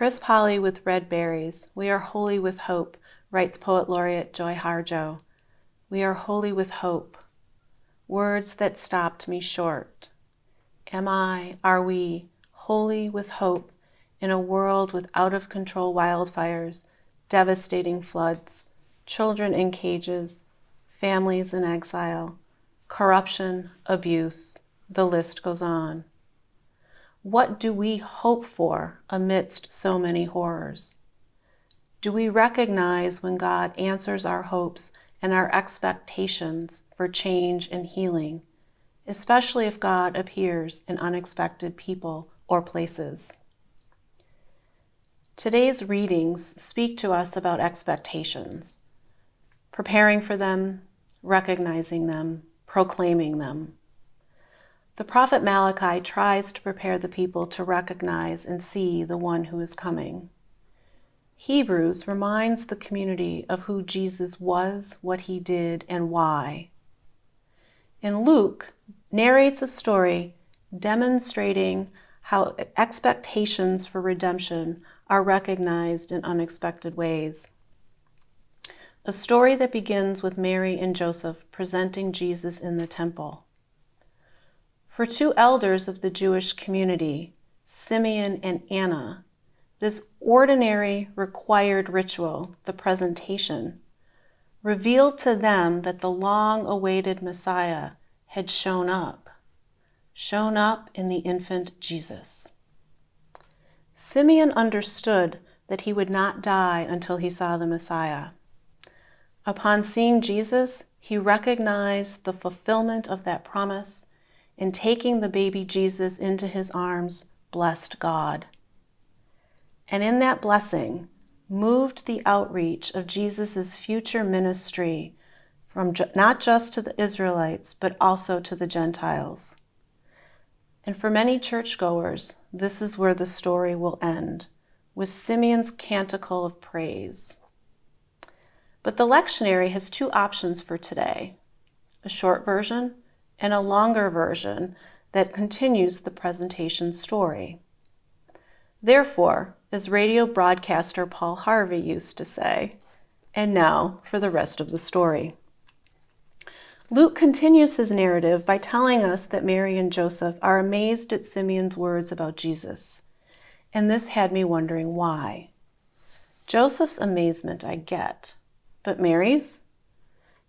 crisp holly with red berries. We are holy with hope, writes Poet Laureate Joy Harjo. We are holy with hope. Words that stopped me short. Are we, holy with hope in a world with out-of-control wildfires, devastating floods, children in cages, families in exile, corruption, abuse, the list goes on. What do we hope for amidst so many horrors? Do we recognize when God answers our hopes and our expectations for change and healing, especially if God appears in unexpected people or places? Today's readings speak to us about expectations, preparing for them, recognizing them, proclaiming them. The prophet Malachi tries to prepare the people to recognize and see the one who is coming. Hebrews reminds the community of who Jesus was, what he did, and why. And Luke narrates a story demonstrating how expectations for redemption are recognized in unexpected ways. A story that begins with Mary and Joseph presenting Jesus in the temple. For two elders of the Jewish community, Simeon and Anna, this ordinary required ritual, the presentation, revealed to them that the long-awaited Messiah had shown up in the infant Jesus. Simeon understood that he would not die until he saw the Messiah. Upon seeing Jesus, he recognized the fulfillment of that promise, and taking the baby Jesus into his arms, blessed God. And in that blessing, moved the outreach of Jesus' future ministry from not just to the Israelites, but also to the Gentiles. And for many churchgoers, this is where the story will end, with Simeon's canticle of praise. But the lectionary has two options for today, a short version and a longer version that continues the presentation story. Therefore, as radio broadcaster Paul Harvey used to say, and now for the rest of the story. Luke continues his narrative by telling us that Mary and Joseph are amazed at Simeon's words about Jesus, and this had me wondering why. Joseph's amazement I get, but Mary's?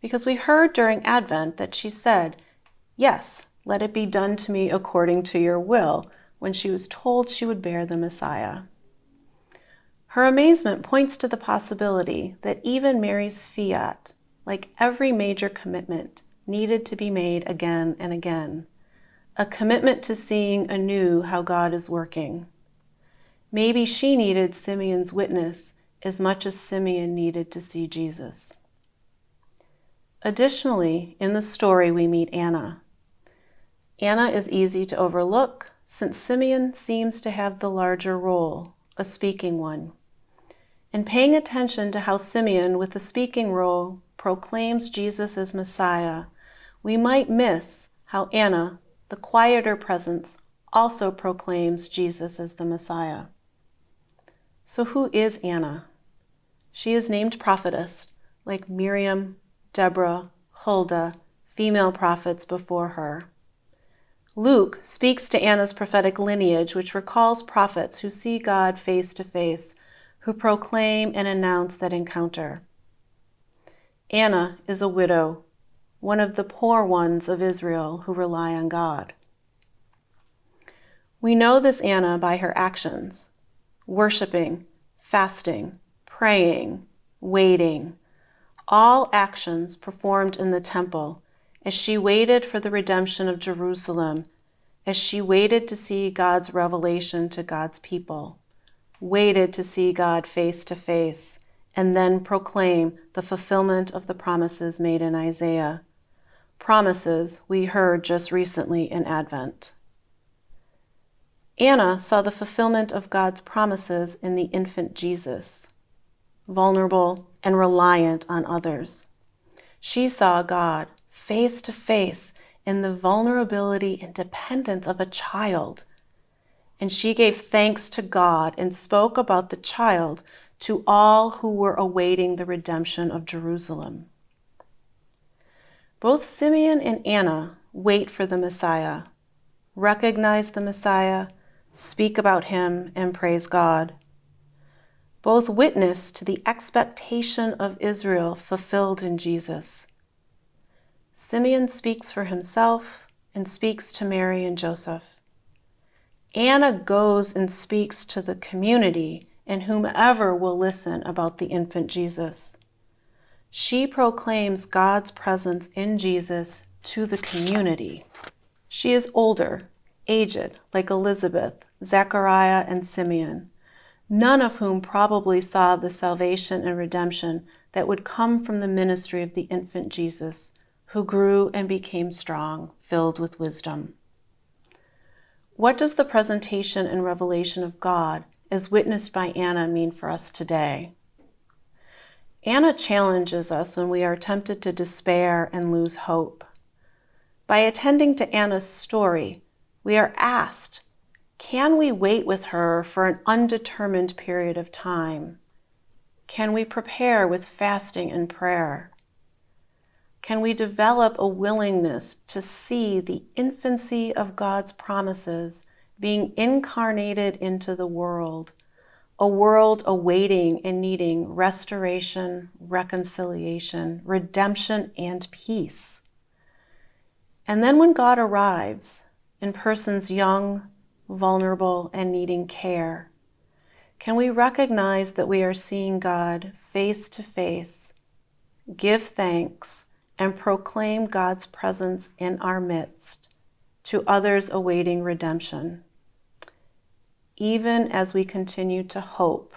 Because we heard during Advent that she said, "Yes, let it be done to me according to your will," when she was told she would bear the Messiah. Her amazement points to the possibility that even Mary's fiat, like every major commitment, needed to be made again and again, a commitment to seeing anew how God is working. Maybe she needed Simeon's witness as much as Simeon needed to see Jesus. Additionally, in the story we meet Anna. Anna is easy to overlook since Simeon seems to have the larger role, a speaking one. And paying attention to how Simeon, with the speaking role, proclaims Jesus as Messiah, we might miss how Anna, the quieter presence, also proclaims Jesus as the Messiah. So who is Anna? She is named prophetess, like Miriam, Deborah, Huldah, female prophets before her. Luke speaks to Anna's prophetic lineage, which recalls prophets who see God face to face, who proclaim and announce that encounter. Anna is a widow, one of the poor ones of Israel who rely on God. We know this Anna by her actions, worshiping, fasting, praying, waiting, all actions performed in the temple as she waited for the redemption of Jerusalem, as she waited to see God's revelation to God's people, waited to see God face to face, and then proclaim the fulfillment of the promises made in Isaiah, promises we heard just recently in Advent. Anna saw the fulfillment of God's promises in the infant Jesus, vulnerable and reliant on others. She saw God face to face in the vulnerability and dependence of a child, and she gave thanks to God and spoke about the child to all who were awaiting the redemption of Jerusalem. Both Simeon and Anna wait for the Messiah, recognize the Messiah, speak about him, and praise God. Both witness to the expectation of Israel fulfilled in Jesus. Simeon speaks for himself and speaks to Mary and Joseph. Anna goes and speaks to the community and whomever will listen about the infant Jesus. She proclaims God's presence in Jesus to the community. She is older, aged, like Elizabeth, Zechariah, and Simeon, none of whom probably saw the salvation and redemption that would come from the ministry of the infant Jesus, who grew and became strong, filled with wisdom. What does the presentation and revelation of God, as witnessed by Anna, mean for us today? Anna challenges us when we are tempted to despair and lose hope. By attending to Anna's story, we are asked, can we wait with her for an undetermined period of time? Can we prepare with fasting and prayer? Can we develop a willingness to see the infancy of God's promises being incarnated into the world, a world awaiting and needing restoration, reconciliation, redemption, and peace? And then when God arrives in persons young, vulnerable, and needing care, can we recognize that we are seeing God face to face, give thanks, and proclaim God's presence in our midst to others awaiting redemption, even as we continue to hope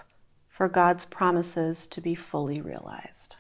for God's promises to be fully realized?